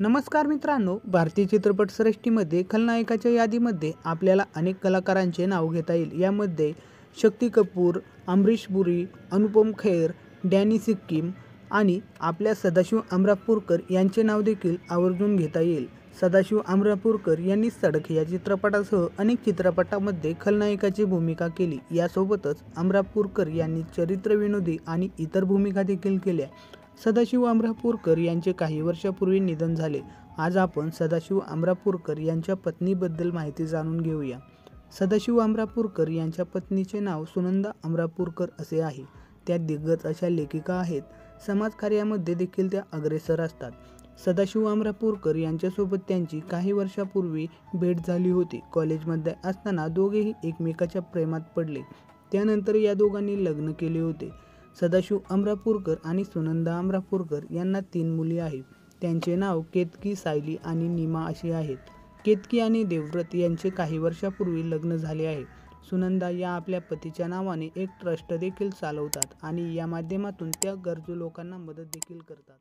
नमस्कार मित्रांनो, भारतीय चित्रपट सृष्टीमध्ये खलनायकाच्या यादीमध्ये आपल्याला अनेक कलाकारांचे नाव घेता येईल। यामध्ये शक्ती कपूर, अमरीश पुरी, अनुपम खेर, डॅनी सिक्कीम आणि आपल्या सदाशिव अमरापूरकर यांचे नाव देखील आवर्जून घेता येईल। सदाशिव अमरापूरकर यांनी सडक या चित्रपटासह अनेक चित्रपटांमध्ये खलनायकाची भूमिका केली। यासोबतच अमरापूरकर यांनी चरित्रविनोदी आणि इतर भूमिका देखील केल्या। सदाशिव अमरापूरकर यांचे काही वर्षापूर्वी निधन झाले। आज आपण सदाशिव अमरापूरकर यांच्या पत्नीबद्दल माहिती जाणून घेऊया। सदाशिव अमरापूरकर यांच्या पत्नीचे नाव सुनंदा अमरापूरकर असे आहे। त्या दिग्गज अशा लेखिका आहेत। समाजकार्यामध्ये देखील त्या अग्रेसर असतात। सदाशिव अमरापूरकर यांच्यासोबत त्यांची काही वर्षापूर्वी भेट झाली होती। कॉलेजमध्ये असताना दोघेही एकमेकाच्या प्रेमात पडले। त्यानंतर या दोघांनी लग्न केले होते। सदाशिव अमरापूरकर आणि सुनंदा अमरापूरकर यांना 3 मुली आहेत। त्यांचे नाव केतकी, सायली आणि नीमा असे आहेत। केतकी आणि देवव्रत यांचे काही वर्षापूर्वी लग्न झाले आहे। सुनंदा या आपल्या पतीच्या नावाने एक ट्रस्ट देखील चालवतात आणि या माध्यमातून त्या गरजू लोकांना मदत देखील करतात।